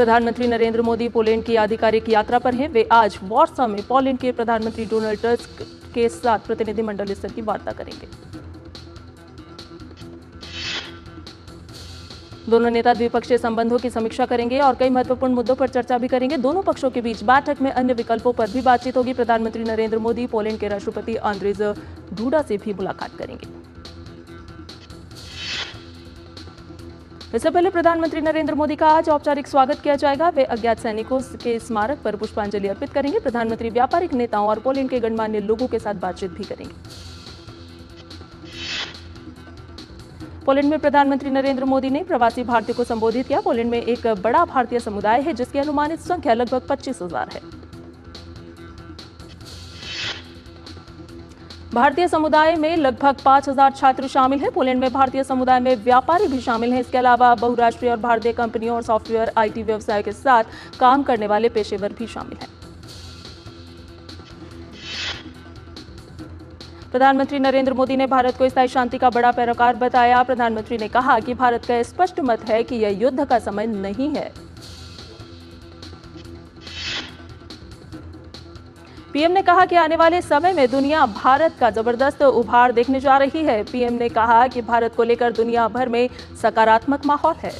प्रधानमंत्री नरेंद्र मोदी पोलैंड की आधिकारिक यात्रा पर हैं। वे आज वॉर्सा में पोलैंड के प्रधानमंत्री डोनाल्ड टस्क के साथ प्रतिनिधिमंडल स्तर की वार्ता करेंगे। दोनों नेता द्विपक्षीय संबंधों की समीक्षा करेंगे और कई महत्वपूर्ण मुद्दों पर चर्चा भी करेंगे। दोनों पक्षों के बीच बैठक में अन्य विकल्पों पर भी बातचीत होगी। प्रधानमंत्री नरेंद्र मोदी पोलैंड के राष्ट्रपति आंद्रेज डूडा से भी मुलाकात करेंगे। इससे पहले प्रधानमंत्री नरेंद्र मोदी का आज औपचारिक स्वागत किया जाएगा। वे अज्ञात सैनिकों के स्मारक पर पुष्पांजलि अर्पित करेंगे। प्रधानमंत्री व्यापारिक नेताओं और पोलैंड के गणमान्य लोगों के साथ बातचीत भी करेंगे। पोलैंड में प्रधानमंत्री नरेंद्र मोदी ने प्रवासी भारतीयों को संबोधित किया। पोलैंड में एक बड़ा भारतीय समुदाय है जिसकी अनुमानित संख्या लगभग 25,000 है। भारतीय समुदाय में लगभग 5,000 छात्र शामिल हैं। पोलैंड में भारतीय समुदाय में व्यापारी भी शामिल हैं। इसके अलावा बहुराष्ट्रीय और भारतीय कंपनियों और सॉफ्टवेयर आईटी व्यवसाय के साथ काम करने वाले पेशेवर भी शामिल हैं। प्रधानमंत्री नरेंद्र मोदी ने भारत को स्थायी शांति का बड़ा पैरोकार बताया। प्रधानमंत्री ने कहा कि भारत का स्पष्ट मत है कि यह युद्ध का समय नहीं है। पीएम ने कहा कि आने वाले समय में दुनिया भारत का जबरदस्त उभार देखने जा रही है। पीएम ने कहा कि भारत को लेकर दुनिया भर में सकारात्मक माहौल है।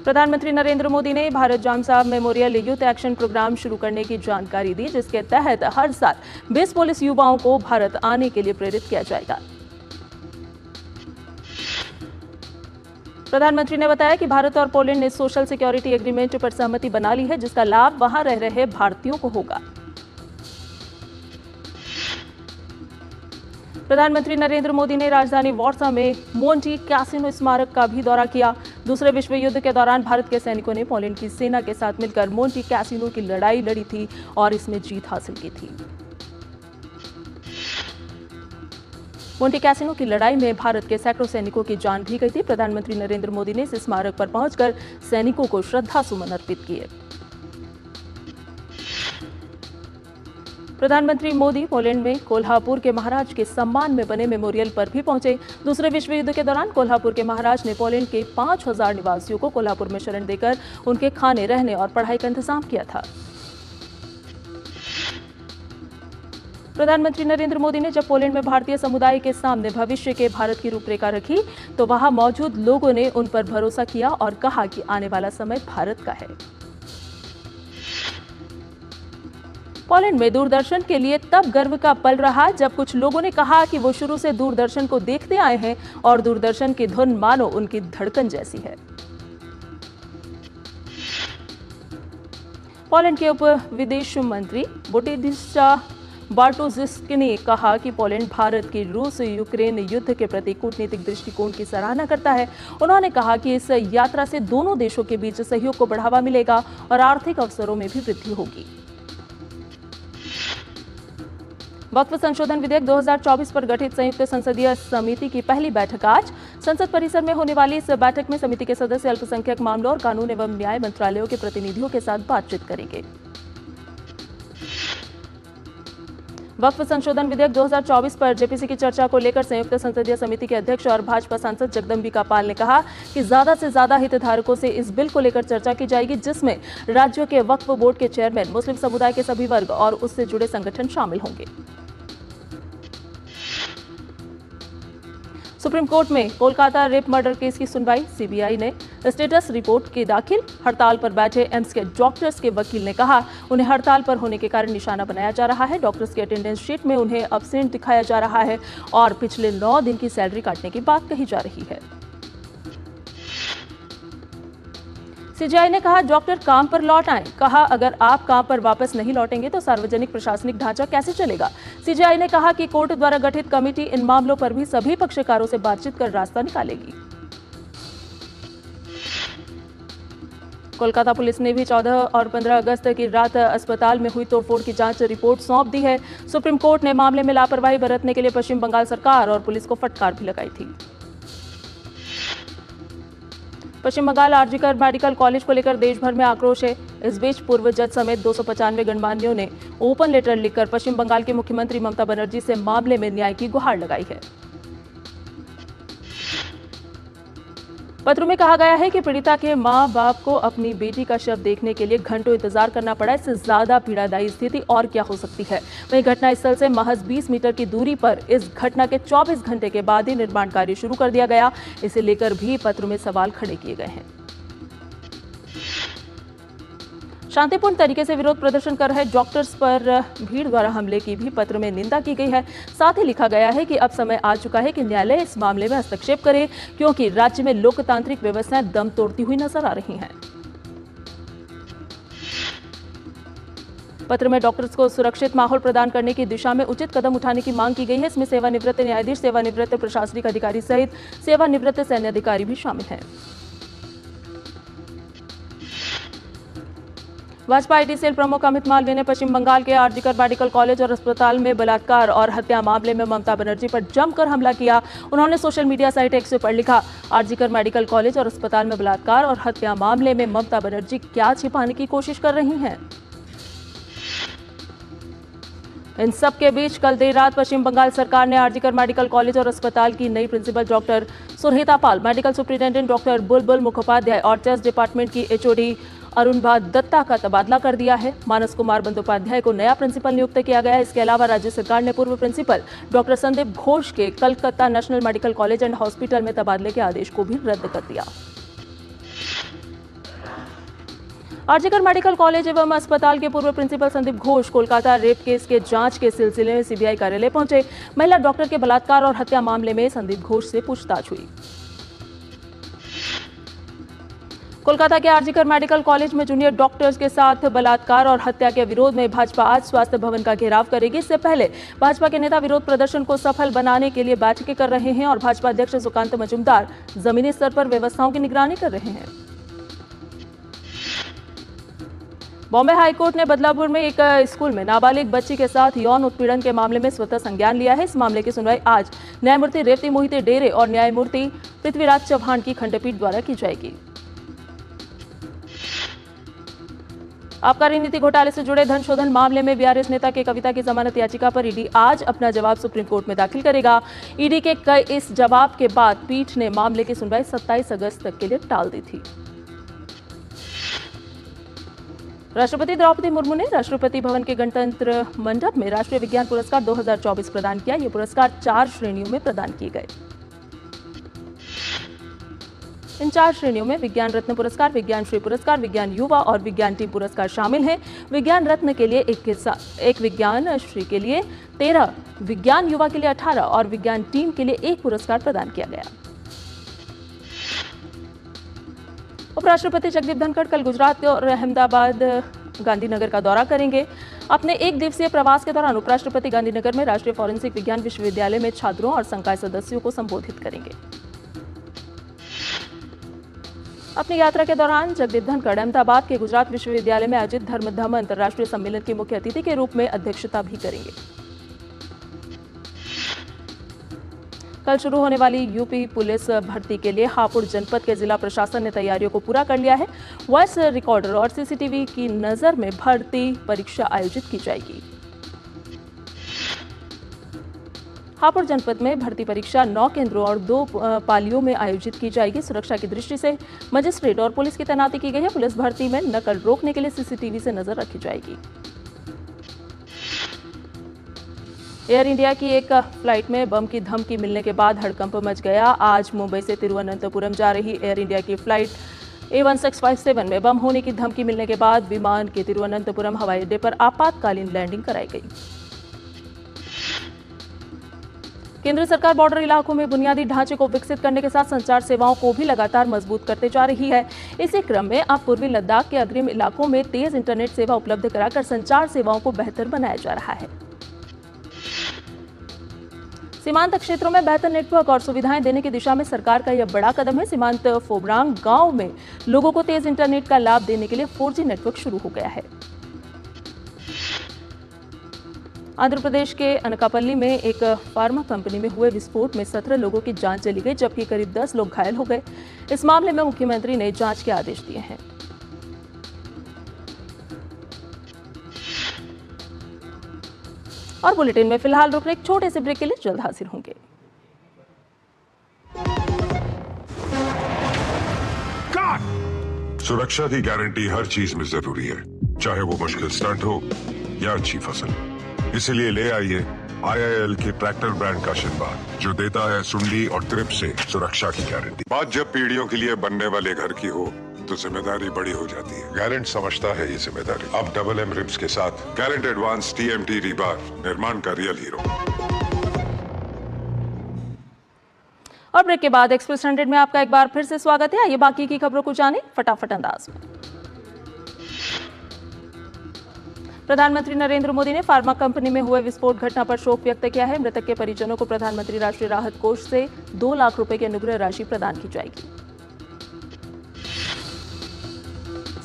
प्रधानमंत्री नरेंद्र मोदी ने भारत जाम साहब मेमोरियल यूथ एक्शन प्रोग्राम शुरू करने की जानकारी दी, जिसके तहत हर साल 20 पुलिस युवाओं को भारत आने के लिए प्रेरित किया जाएगा। प्रधानमंत्री ने बताया कि भारत और पोलैंड ने सोशल सिक्योरिटी एग्रीमेंट पर सहमति बना ली है, जिसका लाभ वहां रह रहे भारतीयों को होगा। प्रधानमंत्री नरेंद्र मोदी ने राजधानी वॉर्सा में मोंटी कैसिनो स्मारक का भी दौरा किया। दूसरे विश्व युद्ध के दौरान भारत के सैनिकों ने पोलैंड की सेना के साथ मिलकर मोंटी कैसिनो की लड़ाई लड़ी थी और इसमें जीत हासिल की थी। मोंटी कैसिनो की लड़ाई में भारत के सैकड़ों सैनिकों की जान भी गई थी। प्रधानमंत्री नरेंद्र मोदी ने इस स्मारक पर पहुंचकर सैनिकों को श्रद्धा सुमन अर्पित किए। प्रधानमंत्री मोदी पोलैंड में कोल्हापुर के महाराज के सम्मान में बने मेमोरियल पर भी पहुंचे। दूसरे विश्व युद्ध के दौरान कोल्हापुर के महाराज ने पोलैंड के 5,000 निवासियों को कोल्हापुर में शरण देकर उनके खाने, रहने और पढ़ाई का इंतजाम किया था। प्रधानमंत्री नरेंद्र मोदी ने जब पोलैंड में भारतीय समुदाय के सामने भविष्य के भारत की रूपरेखा रखी तो वहां मौजूद लोगों ने उन पर भरोसा किया और कहा कि आने वाला समय भारत का है। पोलैंड में दूरदर्शन के लिए तब गर्व का पल रहा जब कुछ लोगों ने कहा कि वो शुरू से दूरदर्शन को देखते आए हैं और दूरदर्शन की धुन मानो उनकी धड़कन जैसी है। पोलैंड के उप विदेश मंत्री वोटेस्ला बार्टोश्ज़्की ने कहा कि पोलैंड भारत की रूस यूक्रेन युद्ध के प्रति कूटनीतिक दृष्टिकोण की सराहना करता है। उन्होंने कहा कि इस यात्रा से दोनों देशों के बीच सहयोग को बढ़ावा मिलेगा और आर्थिक अवसरों में भी वृद्धि होगी। वक्फ संशोधन विधेयक 2024 पर गठित संयुक्त संसदीय समिति की पहली बैठक आज संसद परिसर में होने वाली इस बैठक में समिति के सदस्य अल्पसंख्यक मामलों और कानून एवं न्याय मंत्रालयों के प्रतिनिधियों के साथ बातचीत करेंगे। वक्फ संशोधन विधेयक 2024 पर जेपीसी की चर्चा को लेकर संयुक्त संसदीय समिति के अध्यक्ष और भाजपा सांसद जगदम्बिका पाल ने कहा कि ज्यादा से ज्यादा हितधारकों से इस बिल को लेकर चर्चा की जाएगी, जिसमें राज्यों के वक्फ बोर्ड के चेयरमैन, मुस्लिम समुदाय के सभी वर्ग और उससे जुड़े संगठन शामिल होंगे। सुप्रीम कोर्ट में कोलकाता रेप मर्डर केस की सुनवाई। सीबीआई ने स्टेटस रिपोर्ट की दाखिल। हड़ताल पर बैठे एम्स के डॉक्टर्स के वकील ने कहा उन्हें हड़ताल पर होने के कारण निशाना बनाया जा रहा है। डॉक्टर्स की अटेंडेंस शीट में उन्हें एब्सेंट दिखाया जा रहा है और पिछले 9 दिन की सैलरी काटने की बात कही जा रही है। सीजीआई ने कहा डॉक्टर काम पर लौट आए। कहा अगर आप काम पर वापस नहीं लौटेंगे तो सार्वजनिक प्रशासनिक ढांचा कैसे चलेगा। सीजीआई ने कहा कि कोर्ट द्वारा गठित कमेटी इन मामलों पर भी सभी पक्षकारों से बातचीत कर रास्ता निकालेगी। कोलकाता पुलिस ने भी 14 और 15 अगस्त की रात अस्पताल में हुई तोड़फोड़ की जांच रिपोर्ट सौंप दी है। सुप्रीम कोर्ट ने मामले में लापरवाही बरतने के लिए पश्चिम बंगाल सरकार और पुलिस को फटकार भी लगाई थी। पश्चिम बंगाल आरजीकर मेडिकल कॉलेज को लेकर देश भर में आक्रोश है। इस बीच पूर्व जज समेत 295 गणमान्यों ने ओपन लेटर लिखकर पश्चिम बंगाल की मुख्यमंत्री ममता बनर्जी से मामले में न्याय की गुहार लगाई है। पत्र में कहा गया है कि पीड़िता के मां बाप को अपनी बेटी का शव देखने के लिए घंटों इंतजार करना पड़ा। इससे ज्यादा पीड़ादायी स्थिति और क्या हो सकती है। वहीं घटनास्थल से महज 20 मीटर की दूरी पर इस घटना के 24 घंटे के बाद ही निर्माण कार्य शुरू कर दिया गया। इसे लेकर भी पत्र में सवाल खड़े किए गए हैं। शांतिपूर्ण तरीके से विरोध प्रदर्शन कर रहे डॉक्टर्स पर भीड़ द्वारा हमले की भी पत्र में निंदा की गई है। साथ ही लिखा गया है कि अब समय आ चुका है कि न्यायालय इस मामले में हस्तक्षेप करे, क्योंकि राज्य में लोकतांत्रिक व्यवस्थाएं दम तोड़ती हुई नजर आ रही हैं। पत्र में डॉक्टर्स को सुरक्षित माहौल प्रदान करने की दिशा में उचित कदम उठाने की मांग की गई है। इसमें सेवानिवृत्त न्यायाधीश, सेवानिवृत्त प्रशासनिक अधिकारी सहित सेवानिवृत्त सैन्य अधिकारी भी शामिल हैं। भाजपा आईटी सेल प्रमुख अमित मालवीय ने पश्चिम बंगाल के आरजीकर मेडिकल कॉलेज और अस्पताल में बलात्कार और हत्या मामले में ममता बनर्जी पर जमकर हमला किया। उन्होंने सोशल मीडिया साइट एक्स पर लिखा, आरजीकर मेडिकल कॉलेज और अस्पताल में बलात्कार और हत्या मामले में ममता बनर्जी क्या छिपाने की कोशिश कर रही हैं। इन सब के बीच कल देर रात पश्चिम बंगाल सरकार ने आरजीकर मेडिकल कॉलेज और अस्पताल की नई प्रिंसिपल डॉक्टर सुरहिता पाल, मेडिकल सुप्रिंटेंडेंट डॉक्टर बुलबुल मुखोपाध्याय और चेस्ट डिपार्टमेंट की एचओडी अरुणभा दत्ता का तबादला कर दिया है। मानस कुमार बंदोपाध्याय को नया प्रिंसिपल नियुक्त किया गया है। इसके अलावा राज्य सरकार ने पूर्व प्रिंसिपल डॉक्टर संदीप घोष के Calcutta national medical college and hospital में तबादले के आदेश को भी रद्द कर दिया। आरजीकर मेडिकल कॉलेज एवं अस्पताल के पूर्व principal Sandeep Ghosh Kolkata rape case के जांच के सिलसिले में सीबीआई कार्यालय पहुंचे। महिला डॉक्टर के बलात्कार और हत्या मामले में संदीप घोष से पूछताछ हुई। कोलकाता के आरजीकर मेडिकल कॉलेज में जूनियर डॉक्टर्स के साथ बलात्कार और हत्या के विरोध में भाजपा आज स्वास्थ्य भवन का घेराव करेगी। इससे पहले भाजपा के नेता विरोध प्रदर्शन को सफल बनाने के लिए बैठकें कर रहे हैं और भाजपा अध्यक्ष सुकांत मजूमदार जमीनी स्तर पर व्यवस्थाओं की निगरानी कर रहे हैं। बॉम्बे हाईकोर्ट ने बदलापुर में एक स्कूल में नाबालिग बच्ची के साथ यौन उत्पीड़न के मामले में स्वतः संज्ञान लिया है। इस मामले की सुनवाई आज न्यायमूर्ति रेवती मोहिते डेरे और न्यायमूर्ति पृथ्वीराज चौहान की खंडपीठ द्वारा की जाएगी। आबकारी नीति घोटाले से जुड़े धन शोधन मामले में बीआरएस नेता के कविता की जमानत याचिका पर ईडी आज अपना जवाब सुप्रीम कोर्ट में दाखिल करेगा। ईडी के इस जवाब के बाद पीठ ने मामले की सुनवाई 27 अगस्त तक के लिए टाल दी थी। राष्ट्रपति द्रौपदी मुर्मू ने राष्ट्रपति भवन के गणतंत्र मंडप में राष्ट्रीय विज्ञान पुरस्कार 2024 प्रदान किया। ये पुरस्कार 4 श्रेणियों में प्रदान किए गए। इन 4 श्रेणियों में विज्ञान रत्न पुरस्कार, विज्ञान श्री पुरस्कार, विज्ञान युवा और विज्ञान टीम पुरस्कार शामिल हैं। विज्ञान रत्न के लिए 1, विज्ञान श्री के लिए 13, विज्ञान युवा के लिए 18 और विज्ञान टीम के लिए 1 पुरस्कार प्रदान किया गया। उपराष्ट्रपति जगदीप धनखड़ कल गुजरात और अहमदाबाद गांधीनगर का दौरा करेंगे। अपने 1 दिवसीय प्रवास के दौरान उपराष्ट्रपति गांधीनगर में राष्ट्रीय फॉरेंसिक विज्ञान विश्वविद्यालय में छात्रों और संकाय सदस्यों को संबोधित करेंगे। अपनी यात्रा के दौरान जगदीप धनखड़ अहमदाबाद के गुजरात विश्वविद्यालय में आयोजित धर्म अंतर्राष्ट्रीय सम्मेलन के मुख्य अतिथि के रूप में अध्यक्षता भी करेंगे। कल शुरू होने वाली यूपी पुलिस भर्ती के लिए हापुड़ जनपद के जिला प्रशासन ने तैयारियों को पूरा कर लिया है। वॉइस रिकॉर्डर और सीसीटीवी की नजर में भर्ती परीक्षा आयोजित की जाएगी। हापुड़ जनपद में भर्ती परीक्षा 9 केंद्रों और 2 पालियों में आयोजित की जाएगी। सुरक्षा की दृष्टि से मजिस्ट्रेट और पुलिस की तैनाती की गई है। पुलिस भर्ती में नकल रोकने के लिए सीसीटीवी से नजर रखी जाएगी। एयर इंडिया की एक फ्लाइट में बम की धमकी मिलने के बाद हड़कंप मच गया। आज मुंबई से तिरुवनंतपुरम जा रही एयर इंडिया की फ्लाइट A1657 में बम होने की धमकी मिलने के बाद विमान के तिरुवनंतपुरम हवाई अड्डे पर आपातकालीन लैंडिंग कराई गई। केंद्र सरकार बॉर्डर इलाकों में बुनियादी ढांचे को विकसित करने के साथ संचार सेवाओं को भी लगातार मजबूत करते जा रही है। इसी क्रम में अब पूर्वी लद्दाख के अग्रिम इलाकों में तेज इंटरनेट सेवा उपलब्ध कराकर संचार सेवाओं को बेहतर बनाया जा रहा है। सीमांत क्षेत्रों में बेहतर नेटवर्क और सुविधाएं देने की दिशा में सरकार का यह बड़ा कदम है। सीमांत फोबरांग गांव में लोगों को तेज इंटरनेट का लाभ देने के लिए 4G नेटवर्क शुरू हो गया है। आंध्र प्रदेश के अनकापल्ली में एक फार्मा कंपनी में हुए विस्फोट में 17 लोगों की जान चली गई, जबकि करीब 10 लोग घायल हो गए। इस मामले में मुख्यमंत्री ने जांच के आदेश दिए हैं। और बुलेटिन में फिलहाल रुक रहे एक छोटे से ब्रेक के लिए जल्द हाजिर होंगे। सुरक्षा की गारंटी हर चीज में जरूरी है, चाहे वो मुश्किल स्टंट हो या अच्छी फसल। इसीलिए ले आइए IIL के ट्रैक्टर ब्रांड का शिनबार, जो देता है सुंडी और ट्रिप से सुरक्षा की गारंटी। बात जब पीढ़ियों के लिए बनने वाले घर की हो तो जिम्मेदारी बड़ी हो जाती है। गारंट समझता है ये जिम्मेदारी। अब डबल M रिब्स के साथ गारंट एडवांस TMT रीबार, निर्माण का रियल हीरो। और ब्रेक के बाद एक्सप्रेस 100 में आपका एक बार फिर से स्वागत है। आइए बाकी की खबरों को जानें फटाफट अंदाज में। प्रधानमंत्री नरेंद्र मोदी ने फार्मा कंपनी में हुए विस्फोट घटना पर शोक व्यक्त किया है। मृतक के परिजनों को प्रधानमंत्री राष्ट्रीय राहत कोष से 2 लाख रुपए की अनुग्रह राशि प्रदान की जाएगी।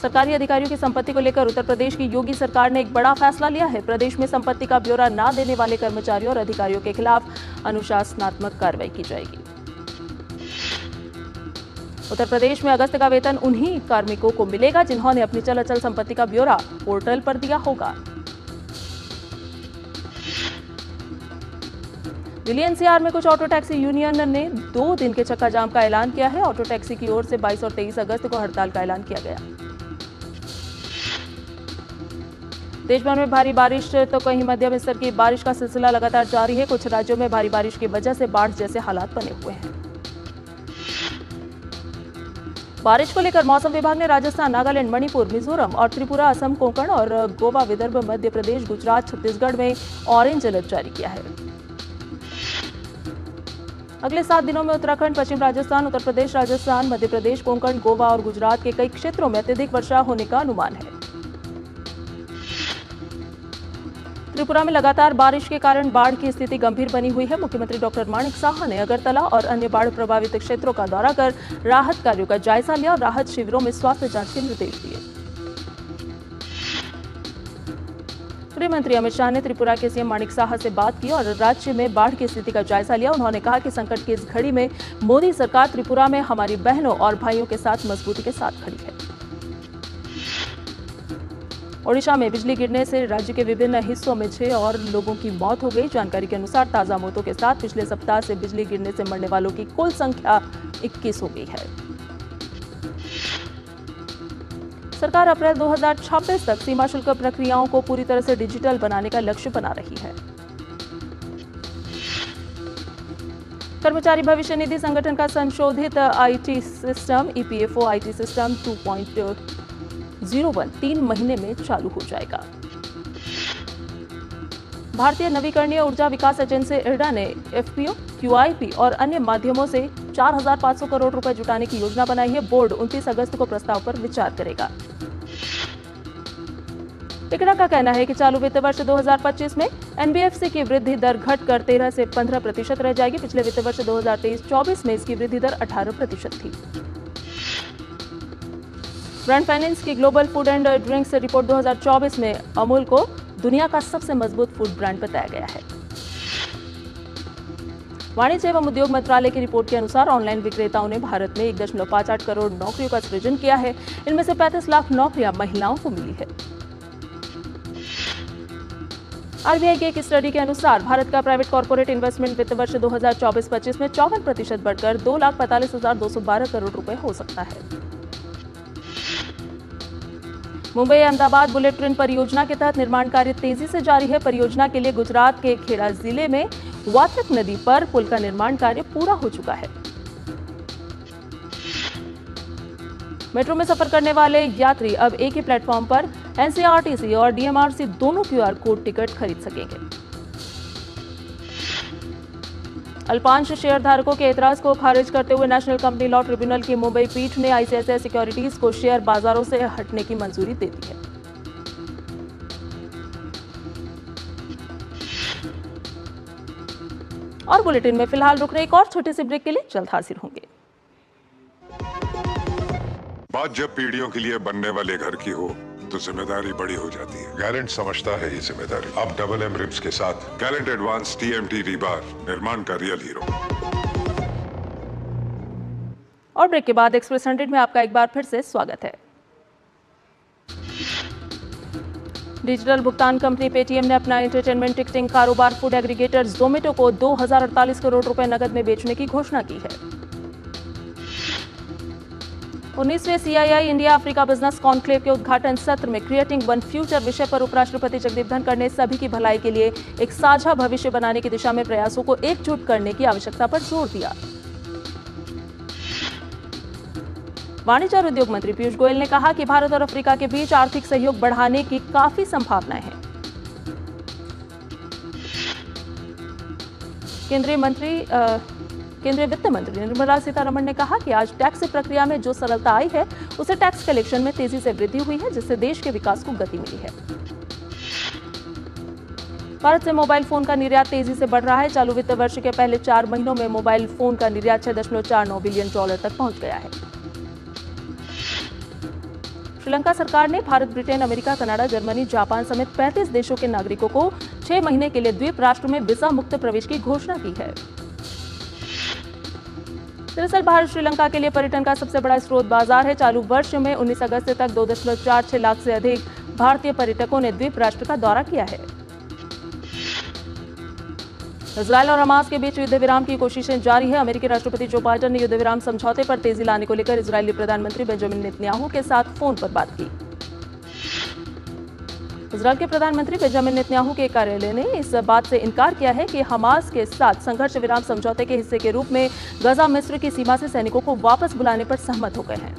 सरकारी अधिकारियों की संपत्ति को लेकर उत्तर प्रदेश की योगी सरकार ने एक बड़ा फैसला लिया है। प्रदेश में संपत्ति का ब्यौरा न देने वाले कर्मचारियों और अधिकारियों के खिलाफ अनुशासनात्मक कार्रवाई की जाएगी। उत्तर प्रदेश में अगस्त का वेतन उन्हीं कार्मिकों को मिलेगा जिन्होंने अपनी चल अचल संपत्ति का ब्यौरा पोर्टल पर दिया होगा। दिल्ली NCR में कुछ ऑटो टैक्सी यूनियन ने 2 दिन के चक्का जाम का ऐलान किया है। ऑटो टैक्सी की ओर से 22 और 23 अगस्त को हड़ताल का ऐलान किया गया। देश भर में भारी बारिश तो कहीं मध्यम स्तर की बारिश का सिलसिला लगातार जारी है। कुछ राज्यों में भारी बारिश की वजह से बाढ़ जैसे हालात बने हुए हैं। बारिश को लेकर मौसम विभाग ने राजस्थान, नागालैंड, मणिपुर, मिजोरम और त्रिपुरा, असम, कोंकण और गोवा, विदर्भ, मध्य प्रदेश, गुजरात, छत्तीसगढ़ में ऑरेंज अलर्ट जारी किया है। अगले 7 दिनों में उत्तराखंड, पश्चिम राजस्थान, उत्तर प्रदेश, राजस्थान, मध्य प्रदेश, कोंकण, गोवा और गुजरात के कई क्षेत्रों में अत्यधिक वर्षा होने का अनुमान है। त्रिपुरा में लगातार बारिश के कारण बाढ़ की स्थिति गंभीर बनी हुई है। मुख्यमंत्री डॉक्टर माणिक साहा ने अगरतला और अन्य बाढ़ प्रभावित क्षेत्रों का दौरा कर राहत कार्यों का जायजा लिया और राहत शिविरों में स्वास्थ्य जांच के निर्देश दिए। गृह मंत्री अमित शाह ने त्रिपुरा के CM माणिक साहा से बात की और राज्य में बाढ़ की स्थिति का जायजा लिया। उन्होंने कहा कि संकट की इस घड़ी में मोदी सरकार त्रिपुरा में हमारी बहनों और भाइयों के साथ मजबूती के साथ खड़ी है। ओडिशा में बिजली गिरने से राज्य के विभिन्न हिस्सों में 6 और लोगों की मौत हो गई। जानकारी के अनुसार ताजा मौतों के साथ पिछले सप्ताह से बिजली गिरने से मरने वालों की कुल संख्या 21 हो गई है। सरकार अप्रैल 2026 तक सीमा शुल्क प्रक्रियाओं को पूरी तरह से डिजिटल बनाने का लक्ष्य बना रही है। कर्मचारी भविष्य निधि संगठन का संशोधित IT system EPFO IT system 2.01 3 महीने में चालू हो जाएगा। भारतीय नवीकरणीय ऊर्जा विकास एजेंसी IREDA ने FPO, QIP और अन्य माध्यमों से 4,500 करोड़ रुपए जुटाने की योजना बनाई है। बोर्ड 29 अगस्त को प्रस्ताव पर विचार करेगा। IREDA का कहना है कि चालू वित्त वर्ष 2025 में NBFC की वृद्धि दर घटकर 13 से 15% रह जाएगी। पिछले वित्त वर्ष 2023-24 में इसकी वृद्धि दर 18% थी। ब्रांड फाइनेंस की global food and drinks report 2024 में अमूल को दुनिया का सबसे मजबूत फूड ब्रांड बताया गया है। वाणिज्य एवं उद्योग मंत्रालय की रिपोर्ट के अनुसार ऑनलाइन विक्रेताओं ने भारत में 1.58 करोड़ नौकरियों का सृजन किया है। इनमें से 35 लाख नौकरियां महिलाओं को मिली है। RBI की एक स्टडी के अनुसार भारत का प्राइवेट कॉर्पोरेट इन्वेस्टमेंट वित्त वर्ष 2024-25 में 54% बढ़कर 2,45,212 करोड़ रुपए हो सकता है। मुंबई अहमदाबाद बुलेट ट्रेन परियोजना के तहत निर्माण कार्य तेजी से जारी है। परियोजना के लिए गुजरात के खेड़ा जिले में वात्रक नदी पर पुल का निर्माण कार्य पूरा हो चुका है। मेट्रो में सफर करने वाले यात्री अब एक ही प्लेटफॉर्म पर NCRTC और DMRC दोनों QR कोड टिकट खरीद सकेंगे। अल्पांश शेयर धारकों के एतराज को खारिज करते हुए नेशनल कंपनी लॉ ट्रिब्यूनल की मुंबई पीठ ने ICICI सिक्योरिटीज को शेयर बाजारों से हटने की मंजूरी दे दी है। और बुलेटिन में फिलहाल रुक रहे एक और छोटे से ब्रेक के लिए जल्द हाजिर होंगे। बात जब पीढ़ियों के लिए बनने वाले घर की हो तो जिम्मेदारी बड़ी हो जाती है। गारंट समझता है ये जिम्मेदारी। अब डबल M रिब्स के साथ गारंट एडवांस TMT रीबार, निर्माण का रियल हीरो। और ब्रेक के बाद एक्सप्रेस 100 में आपका एक बार फिर से स्वागत है। डिजिटल भुगतान कंपनी पेटीएम ने अपना एंटरटेनमेंट टिकटिंग कारोबार फूड एग्रीगेटर जोमेटो को 2048 करोड़ रुपए नकद में बेचने की घोषणा की है। 19वें CII India Africa business conclave के उद्घाटन सत्र में क्रिएटिंग वन फ्यूचर विषय पर उपराष्ट्रपति जगदीप धनखड़ ने सभी की भलाई के लिए एक साझा भविष्य बनाने की दिशा में प्रयासों को एकजुट करने की आवश्यकता पर जोर दिया। वाणिज्य और उद्योग मंत्री पीयूष गोयल ने कहा कि भारत और अफ्रीका के बीच आर्थिक सहयोग बढ़ाने की काफी संभावनाएं हैं। केंद्रीय वित्त मंत्री निर्मला सीतारमण ने कहा कि आज टैक्स प्रक्रिया में जो सरलता आई है उससे टैक्स कलेक्शन में तेजी से वृद्धि हुई है, जिससे देश के विकास को गति मिली है। भारत से मोबाइल फोन का निर्यात तेजी से बढ़ रहा है। चालू वित्त वर्ष के पहले 4 महीनों में मोबाइल फोन का निर्यात $6.49 बिलियन तक पहुंच गया है। श्रीलंका सरकार ने Bharat, Britain, America, Canada, Germany, Japan समेत 35 देशों के नागरिकों को 6 महीने के लिए द्वीप राष्ट्र में वीजा मुक्त प्रवेश की घोषणा की है। दरअसल भारत श्रीलंका के लिए पर्यटन का सबसे बड़ा स्रोत बाजार है। चालू वर्ष में 19 अगस्त तक 2.46 लाख से अधिक भारतीय पर्यटकों ने द्वीप राष्ट्र का दौरा किया है। इजरायल और हमास के बीच युद्ध विराम की कोशिशें जारी है। अमेरिकी राष्ट्रपति जो बाइडेन ने युद्ध विराम समझौते पर तेजी लाने को लेकर इजरायली प्रधानमंत्री बेंजामिन नेतन्याहू के साथ फोन पर बात की। इजरायल के प्रधानमंत्री बेंजामिन नेतन्याहू के कार्यालय ने इस बात से इनकार किया है कि हमास के साथ संघर्ष विराम समझौते के हिस्से के रूप में गजा मिस्र की सीमा से सैनिकों को वापस बुलाने पर सहमत हो गए हैं।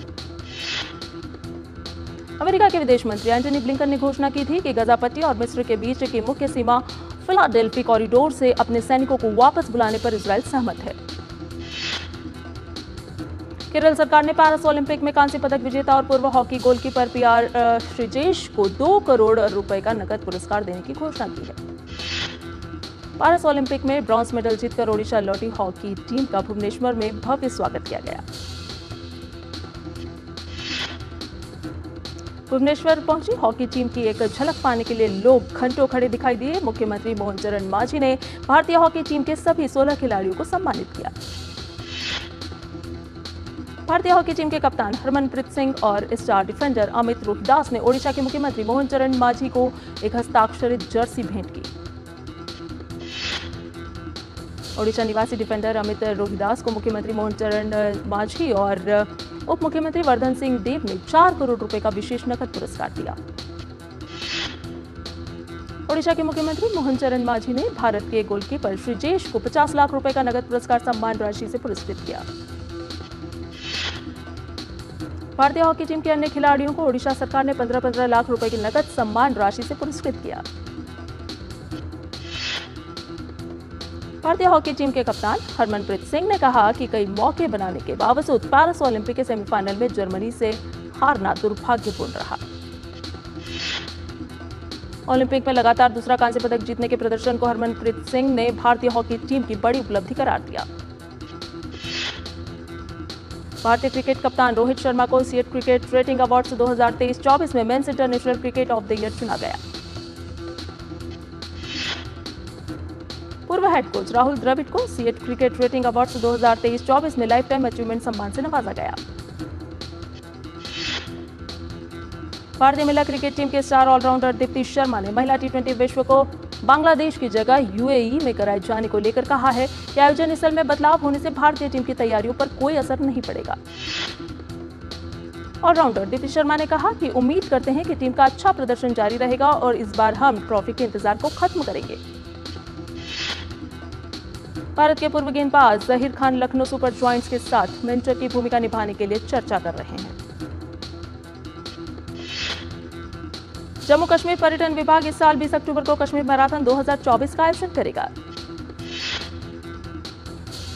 अमेरिका के विदेश मंत्री एंटनी ब्लिंकन ने घोषणा की थी कि गजा पट्टी और मिस्र के बीच की मुख्य सीमा फिलाडेल्फी कॉरिडोर से अपने सैनिकों को वापस बुलाने पर इजरायल सहमत है। केरल सरकार ने पैरिस ओलंपिक में कांस्य पदक विजेता और पूर्व हॉकी गोलकीपर PR श्रीजेश को 2 करोड़ रुपए का नकद पुरस्कार देने की घोषणा की है। पैरिस ओलंपिक में ब्रॉन्ज मेडल जीतकर ओडिशा लौटी हॉकी टीम का भुवनेश्वर में भव्य स्वागत किया गया। भुवनेश्वर पहुंची हॉकी टीम की एक झलक पाने के लिए लोग घंटों खड़े दिखाई दिए। मुख्यमंत्री मोहन चरण मांझी ने भारतीय हॉकी टीम के सभी 16 खिलाड़ियों को सम्मानित किया। भारतीय हॉकी टीम के कप्तान हरमनप्रीत सिंह और स्टार डिफेंडर अमित रोहिदास ने ओडिशा के मुख्यमंत्री मोहन चरण मांझी को एक हस्ताक्षरित जर्सी भेंट की। ओडिशा निवासी डिफेंडर अमित रोहिदास को मुख्यमंत्री मोहन चरण मांझी और उप मुख्यमंत्री वर्धन सिंह देव ने 4 करोड़ रुपए का विशेष नकद पुरस्कार दिया। ओडिशा के मुख्यमंत्री मोहन चरण मांझी ने भारत के गोलकीपर श्रीजेश को 50 लाख रुपए का नकद पुरस्कार सम्मान राशि से पुरस्कृत किया। भारतीय हॉकी टीम के अन्य खिलाड़ियों को ओडिशा सरकार ने 15-15 लाख रुपए की नकद सम्मान राशि से पुरस्कृत किया। भारतीय हॉकी टीम के कप्तान हरमनप्रीत सिंह ने कहा कि कई मौके बनाने के बावजूद पैरिस ओलंपिक के सेमीफाइनल में जर्मनी से हारना दुर्भाग्यपूर्ण रहा। ओलंपिक में लगातार दूसरा कांस्य पदक जीतने के प्रदर्शन को हरमनप्रीत सिंह ने भारतीय हॉकी टीम की बड़ी उपलब्धि करार दिया। भारतीय क्रिकेट कप्तान रोहित शर्मा को सीएट क्रिकेट रेटिंग अवार्ड्स 2023-24 में men's international cricket of the year चुना गया। पूर्व हेड कोच राहुल द्रविड़ को सीएट क्रिकेट रेटिंग अवार्ड्स 2023-24 में लाइफ टाइम अचीवमेंट सम्मान से नवाजा गया। भारतीय महिला क्रिकेट टीम के स्टार ऑलराउंडर दीप्ति शर्मा ने महिला T20 विश्व को बांग्लादेश की जगह UAE में कराए जाने को लेकर कहा है कि आयोजन स्थल में बदलाव होने से भारतीय टीम की तैयारियों पर कोई असर नहीं पड़ेगा। ऑलराउंडर दीप्ति शर्मा ने कहा कि उम्मीद करते हैं कि टीम का अच्छा प्रदर्शन जारी रहेगा और इस बार हम ट्रॉफी के इंतजार को खत्म करेंगे। भारत के पूर्व गेंदबाज जहीर खान लखनऊ सुपर जॉयंट्स के साथ मेंटर की भूमिका निभाने के लिए चर्चा कर रहे हैं। जम्मू कश्मीर पर्यटन विभाग इस साल 20 अक्टूबर को कश्मीर मैराथन 2024 का आयोजन करेगा।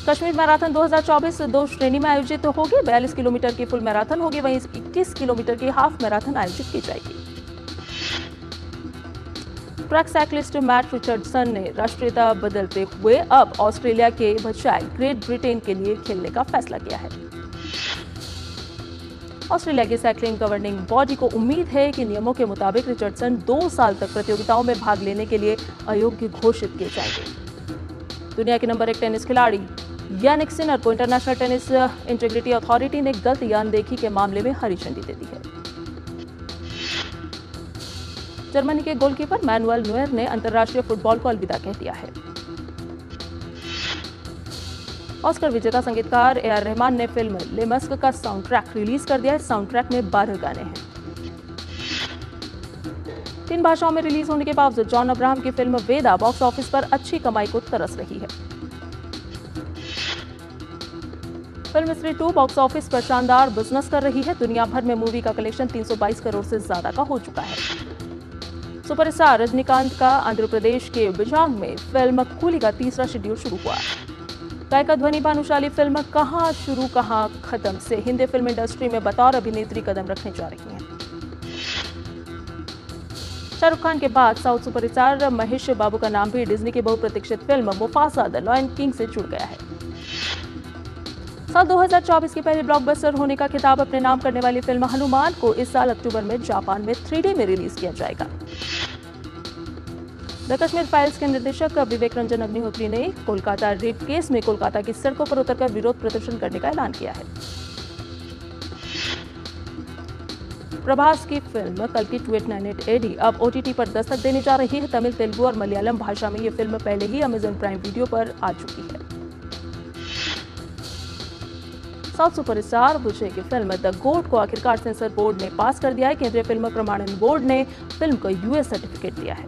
कश्मीर मैराथन 2024 2 श्रेणी में आयोजित होगी। 42 किलोमीटर की फुल मैराथन होगी, वहीं 21 किलोमीटर की हाफ मैराथन आयोजित की जाएगी। ट्रैक साइक्लिस्ट मैट रिचर्डसन ने राष्ट्रीयता बदलते हुए अब ऑस्ट्रेलिया के बजाय ग्रेट ब्रिटेन के लिए खेलने का फैसला किया है। ऑस्ट्रेलिया की साइक्लिंग गवर्निंग बॉडी को उम्मीद है कि नियमों के मुताबिक रिचर्डसन 2 साल तक प्रतियोगिताओं में भाग लेने के लिए अयोग्य घोषित किए जाएंगे। दुनिया के नंबर 1 टेनिस खिलाड़ी यानिक सिनर को इंटरनेशनल टेनिस इंटीग्रिटी अथॉरिटी ने गलत अनदेखी के मामले में हरी झंडी दे दी है। जर्मनी के गोलकीपर मैनुअल नोयर ने अंतर्राष्ट्रीय फुटबॉल को अलविदा कह दिया है। ऑस्कर विजेता संगीतकार ए.आर. रहमान ने फिल्म ले मस्क का साउंड ट्रैक रिलीज कर दिया है। साउंड ट्रैक में 12 गाने हैं। 3 भाषाओं में रिलीज होने के बावजूद जॉन अब्राहम की फिल्म वेदा बॉक्स ऑफिस पर अच्छी कमाई को तरस रही है। फिल्म स्त्री 2 बॉक्स ऑफिस पर शानदार बिजनेस कर रही है। दुनिया भर में मूवी का कलेक्शन 322 करोड़ से ज्यादा का हो चुका है। सुपरस्टार रजनीकांत का आंध्र प्रदेश के विजांग में फिल्म कूली का तीसरा शेड्यूल शुरू हुआ। गायिका ध्वनि भानुशाली फिल्म कहां शुरू कहां खत्म से हिंदी फिल्म इंडस्ट्री में बतौर अभिनेत्री कदम रखने जा रही हैं। शाहरुख खान के बाद साउथ सुपरस्टार महेश बाबू का नाम भी डिज्नी की बहुप्रतीक्षित film Mufasa the Lion King से जुड़ गया है। साल 2024 की पहली ब्लॉकबस्टर होने का खिताब अपने नाम करने वाली फिल्म हनुमान को इस साल अक्टूबर में जापान में 3D में रिलीज किया जाएगा। द कश्मीर फाइल्स के निर्देशक विवेक रंजन अग्निहोत्री ने कोलकाता रेप केस में कोलकाता की सड़कों पर उतरकर विरोध प्रदर्शन करने का ऐलान किया है। प्रभास की फिल्म कल्कि 2898 AD अब OTT पर दस्तक देने जा रही है। तमिल, तेलुगु और मलयालम भाषा में ये फिल्म पहले ही अमेजन प्राइम वीडियो पर आ चुकी है। साउथ सुपरस्टार विजय की फिल्म द गोट को आखिरकार सेंसर बोर्ड ने पास कर दिया है। केंद्रीय फिल्म प्रमाणन बोर्ड ने फिल्म को US सर्टिफिकेट दिया है।